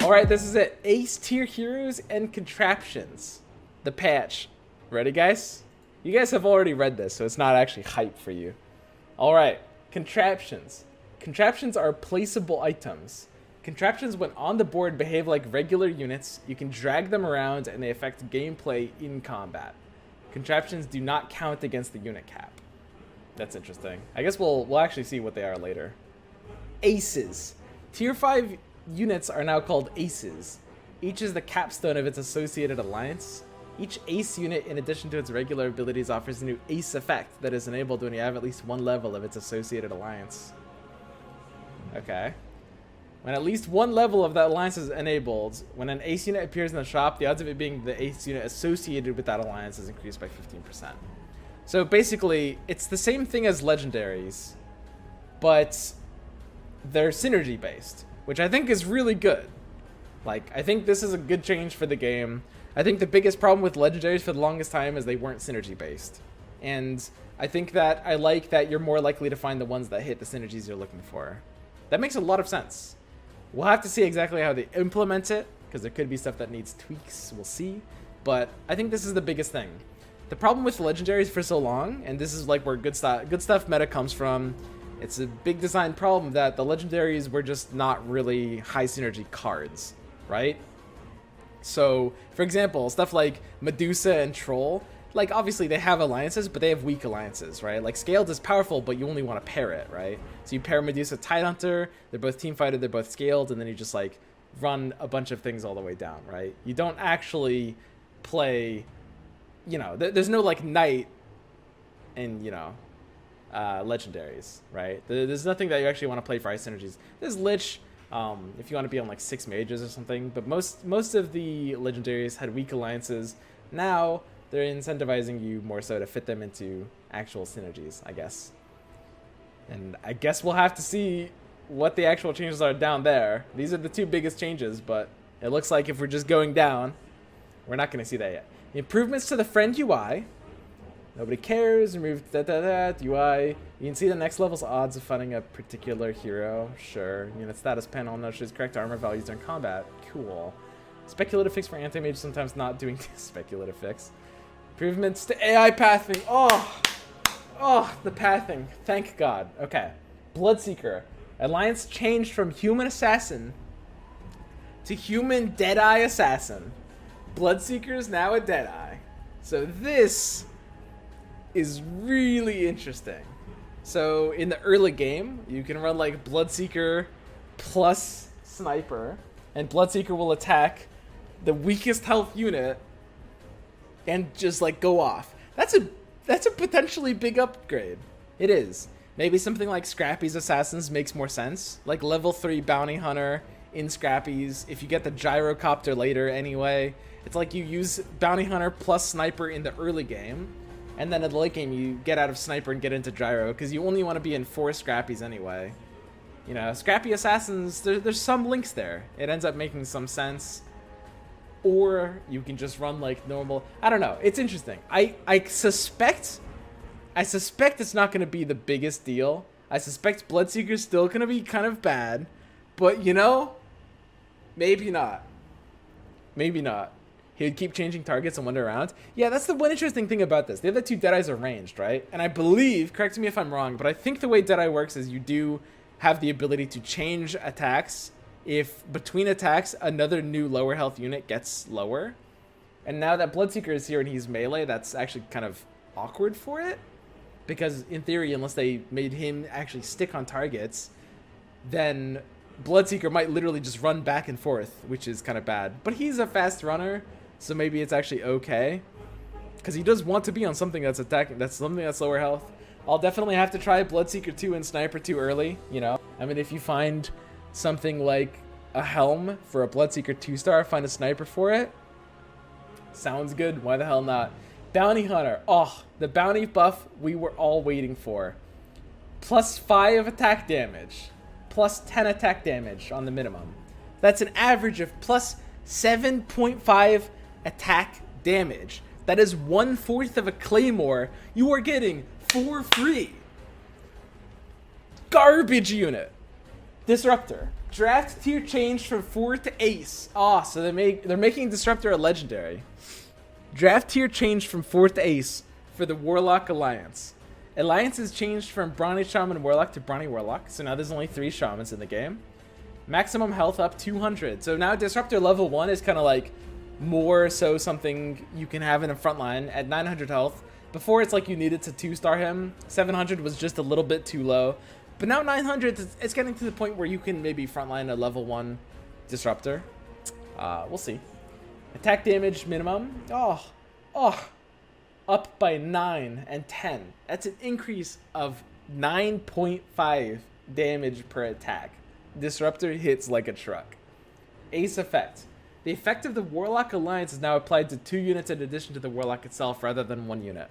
Alright, this is it. Ace tier heroes and contraptions. The patch. Ready, guys? You guys have already read this, so it's not actually hype for you. Alright, contraptions. Contraptions are placeable items. Contraptions, when on the board, behave like regular units. You can drag them around and they affect gameplay in combat. Contraptions do not count against the unit cap. That's interesting. I guess we'll actually see what they are later. Aces. Tier 5 units are now called aces. Each is the capstone of its associated alliance. Each ace unit, in addition to its regular abilities, offers a new ace effect that is enabled when you have at least one level of its associated alliance. Okay. When at least one level of that alliance is enabled, when an ace unit appears in the shop, the odds of it being the ace unit associated with that alliance is increased by 15%. So basically, it's the same thing as legendaries, but they're synergy based, which I think is really good. Like, I think this is a good change for the game. I think the biggest problem with legendaries for the longest time is they weren't synergy based. And I think that I like that you're more likely to find the ones that hit the synergies you're looking for. That makes a lot of sense. We'll have to see exactly how they implement it, because there could be stuff that needs tweaks. We'll see. But I think this is the biggest thing. The problem with legendaries for so long, and this is like where good stuff meta comes from, it's a big design problem that the legendaries were just not really high synergy cards, right? So, for example, stuff like Medusa and Troll, like obviously they have alliances, but they have weak alliances, right? Like Scaled is powerful, but you only want to pair it, right? So you pair Medusa Tidehunter, they're both Teamfighter, they're both Scaled, and then you just like run a bunch of things all the way down, right? You don't actually play, you know, there's no like Knight and, you know, legendaries, right? There's nothing that you actually want to play for high synergies. There's Lich, if you want to be on like 6 mages or something, but most of the legendaries had weak alliances. Now they're incentivizing you more so to fit them into actual synergies, I guess. And I guess we'll have to see what the actual changes are down there. These are the two biggest changes, but it looks like if we're just going down, we're not going to see that yet. Improvements to the friend UI. Nobody cares. Remove UI. You can see the next level's odds of finding a particular hero. Sure. Unit status panel notices correct armor values during combat. Cool. Speculative fix for anti-mage, sometimes not doing speculative fix. Improvements to AI pathing. Oh, the pathing. Thank God. Okay. Bloodseeker. Alliance changed from human assassin to human Deadeye assassin. Bloodseeker is now a Deadeye. So this is really interesting. So in the early game, you can run like Bloodseeker plus Sniper, and Bloodseeker will attack the weakest health unit and just like go off. That's a potentially big upgrade. It is. Maybe something like Scrappy's Assassins makes more sense. Like level 3 Bounty Hunter in Scrappy's. If you get the Gyrocopter later anyway, it's like you use Bounty Hunter plus Sniper in the early game, and then in the late game you get out of Sniper and get into Gyro, because you only want to be in 4 Scrappies anyway. You know, Scrappy Assassins, there's some links there. It ends up making some sense. Or you can just run like normal. I don't know. It's interesting. I suspect it's not going to be the biggest deal. I suspect Bloodseeker's still going to be kind of bad. But, you know, maybe not. Maybe not. He would keep changing targets and wander around. Yeah, that's the one interesting thing about this. The other 2 Deadeyes are ranged, right? And I believe, correct me if I'm wrong, but I think the way Deadeye works is you do have the ability to change attacks if between attacks another new lower health unit gets lower. And now that Bloodseeker is here and he's melee, that's actually kind of awkward for it, because in theory, unless they made him actually stick on targets, then Bloodseeker might literally just run back and forth, which is kind of bad. But he's a fast runner, so maybe it's actually okay, because he does want to be on something that's attacking, that's something that's lower health. I'll definitely have to try Bloodseeker 2 and Sniper 2 early, you know. I mean, if you find something like a helm for a Bloodseeker 2-star, find a Sniper for it. Sounds good. Why the hell not? Bounty Hunter. Oh, the bounty buff we were all waiting for. Plus 5 attack damage. Plus 10 attack damage on the minimum. That's an average of plus 7.5 attack damage. That is 1/4 of a Claymore you are getting for free. Garbage unit. Disruptor. Draft tier changed from 4 to Ace. Oh, so they're making Disruptor a legendary. Draft tier changed from 4 to Ace for the Warlock Alliance. Alliance has changed from Brawny Shaman Warlock to Brawny Warlock, so now there's only 3 Shamans in the game. Maximum health up 200. So now Disruptor level 1 is kind of like more so something you can have in a frontline at 900 health. Before it's like you needed to 2-star him. 700 was just a little bit too low. But now 900, it's getting to the point where you can maybe frontline a level 1 Disruptor. We'll see. Attack damage minimum. Up by 9 and 10. That's an increase of 9.5 damage per attack. Disruptor hits like a truck. Ace effect. The effect of the Warlock Alliance is now applied to 2 units in addition to the Warlock itself rather than 1 unit.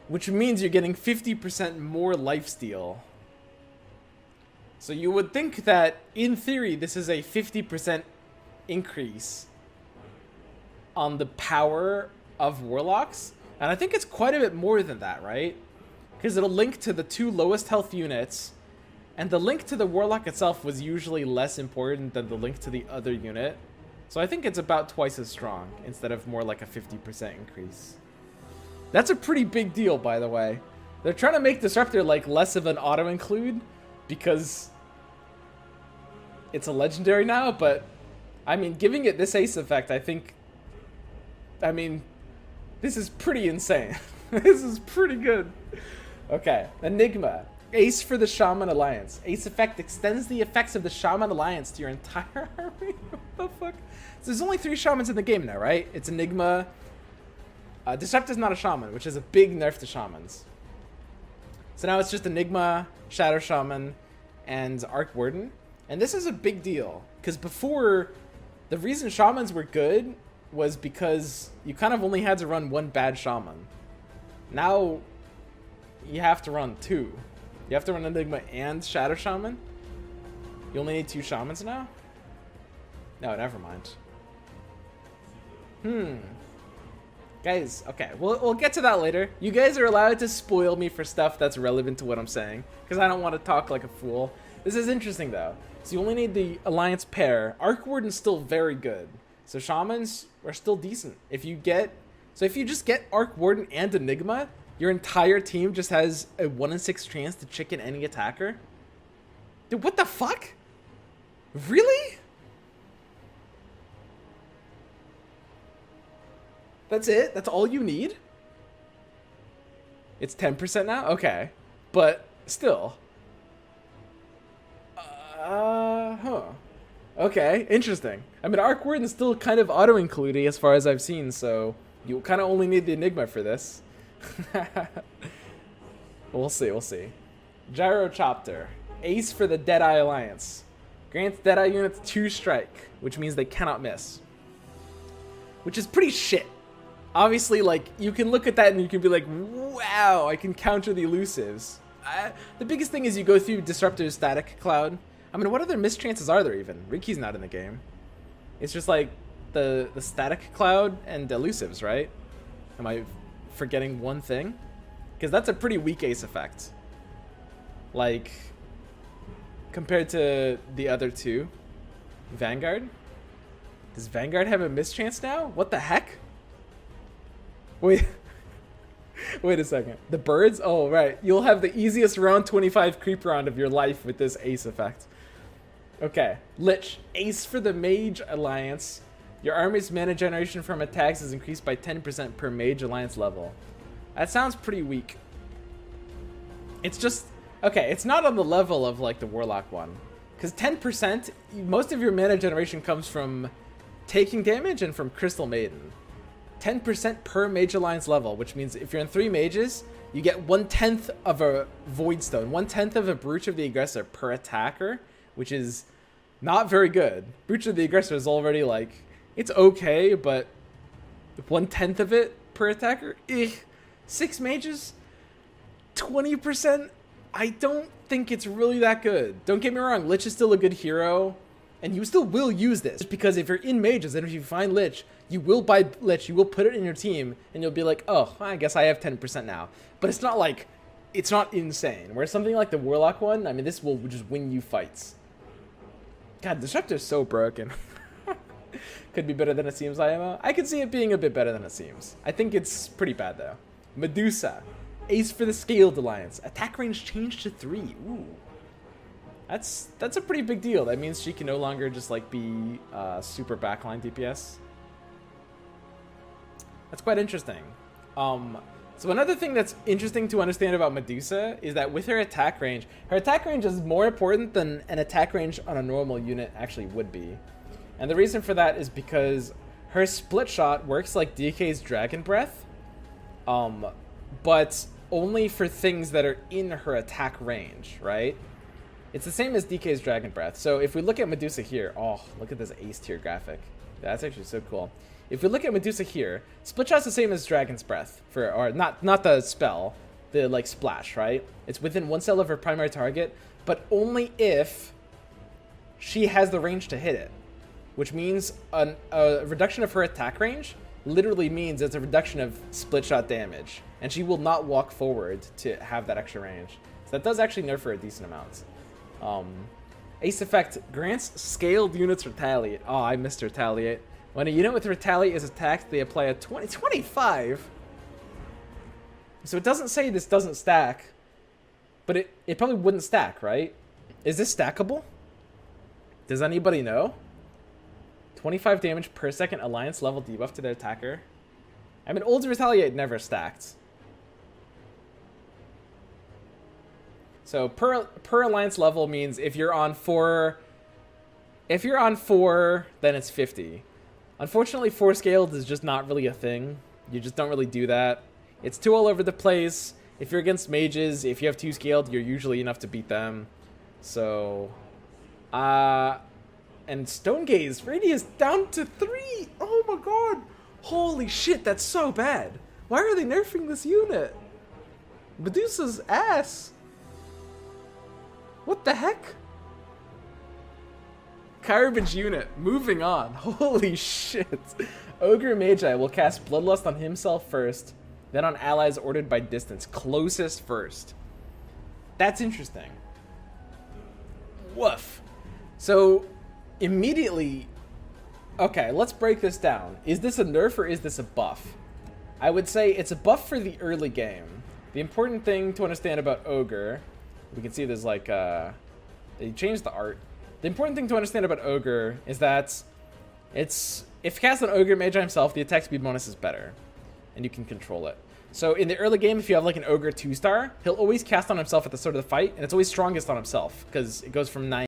Which means you're getting 50% more lifesteal. So you would think that, in theory, this is a 50% increase on the power of Warlocks. And I think it's quite a bit more than that, right? Because it'll link to the 2 lowest health units. And the link to the Warlock itself was usually less important than the link to the other unit. So I think it's about twice as strong, instead of more like a 50% increase. That's a pretty big deal, by the way. They're trying to make Disruptor like less of an auto-include, because it's a legendary now, but I mean, giving it this Ace effect, I mean, this is pretty insane. This is pretty good. Okay, Enigma. Ace for the Shaman Alliance. Ace effect extends the effects of the Shaman Alliance to your entire army. What the fuck? So there's only 3 Shamans in the game now, right? It's Enigma. Disruptor's not a Shaman, which is a big nerf to Shamans. So now it's just Enigma, Shadow Shaman, and Arc Warden. And this is a big deal, because before, the reason Shamans were good was because you kind of only had to run 1 bad Shaman. Now, you have to run 2. You have to run Enigma and Shadow Shaman? You only need 2 Shamans now? No, never mind. Guys, okay, we'll get to that later. You guys are allowed to spoil me for stuff that's relevant to what I'm saying, because I don't want to talk like a fool. This is interesting, though. So you only need the Alliance pair. Arc Warden's still very good. So Shamans are still decent. If you just get Arc Warden and Enigma, your entire team just has a 1 in 6 chance to chicken any attacker? Dude, what the fuck? Really? That's it? That's all you need? It's 10% now? Okay. But still. Okay, interesting. I mean, Arc Warden's still kind of auto-includey as far as I've seen, so you kind of only need the Enigma for this. We'll see. Gyrocopter. Ace for the Deadeye Alliance. Grants Deadeye units 2 strike, which means they cannot miss. Which is pretty shit. Obviously, like, you can look at that and you can be like, wow, I can counter the elusives. The biggest thing is you go through Disruptor's Static Cloud. I mean, what other mischances are there even? Riki's not in the game. It's just like the Static Cloud and elusives, right? Am I forgetting one thing? Because that's a pretty weak Ace effect. Like, compared to the other 2. Vanguard? Does Vanguard have a mischance now? What the heck? Wait a second. The birds? Oh, right. You'll have the easiest round 25 creep round of your life with this Ace effect. Okay. Lich. Ace for the Mage Alliance. Your army's mana generation from attacks is increased by 10% per Mage Alliance level. That sounds pretty weak. It's just... Okay, it's not on the level of, like, the Warlock one. Because 10%, most of your mana generation comes from taking damage and from Crystal Maiden. 10% per Mage Alliance level, which means if you're in 3 mages, you get 1/10 of a Void Stone, 1/10 of a Brooch of the Aggressor per attacker, which is not very good. Brooch of the Aggressor is already like, it's okay, but 1/10 of it per attacker? 6 mages? 20%? I don't think it's really that good. Don't get me wrong, Lich is still a good hero, and you still will use this, because if you're in mages, and if you find Lich, you will buy Lich, you will put it in your team, and you'll be like, oh, I guess I have 10% now. But it's not like it's not insane. Whereas something like the Warlock one, I mean, this will just win you fights. God, Disruptor's so broken. Could be better than it seems, IMO. I could see it being a bit better than it seems. I think it's pretty bad, though. Medusa. Ace for the Scaled Alliance. Attack range changed to 3. Ooh. That's a pretty big deal. That means she can no longer just, like, be super backline DPS. That's quite interesting. So another thing that's interesting to understand about Medusa is that with her attack range is more important than an attack range on a normal unit actually would be. And the reason for that is because her split shot works like DK's Dragon Breath, but only for things that are in her attack range, right? It's the same as DK's Dragon Breath. So if we look at Medusa here, oh, look at this ace tier graphic. That's actually so cool. If we look at Medusa here, split shot's the same as Dragon's Breath, or not the spell, the like splash, right? It's within 1 cell of her primary target, but only if she has the range to hit it, which means a reduction of her attack range literally means it's a reduction of split shot damage, and she will not walk forward to have that extra range. So that does actually nerf her a decent amount. Ace effect grants scaled units retaliate. Oh, I missed retaliate. When a unit with retaliate is attacked, they apply a 25. So it doesn't say this doesn't stack, but it probably wouldn't stack, right? Is this stackable? Does anybody know? 25 damage per second alliance level debuff to their attacker. I mean, old retaliate never stacked. So per alliance level means if you're on 4, then it's 50. Unfortunately, 4 scaled is just not really a thing. You just don't really do that. It's too all over the place. If you're against mages, if you have 2 scaled, you're usually enough to beat them. So, and Stone Gaze radius down to 3. Oh my god. Holy shit, that's so bad. Why are they nerfing this unit? Medusa's ass. What the heck? Garbage unit. Moving on. Holy shit. Ogre Magi will cast Bloodlust on himself first, then on allies ordered by distance. Closest first. That's interesting. Woof. So, immediately... Okay, let's break this down. Is this a nerf or is this a buff? I would say it's a buff for the early game. The important thing to understand about Ogre... We can see there's like... They changed the art. The important thing to understand about Ogre is that if you cast an Ogre Magi himself, the attack speed bonus is better, and you can control it. So in the early game, if you have like an Ogre 2-star, he'll always cast on himself at the start of the fight, and it's always strongest on himself, because it goes from 9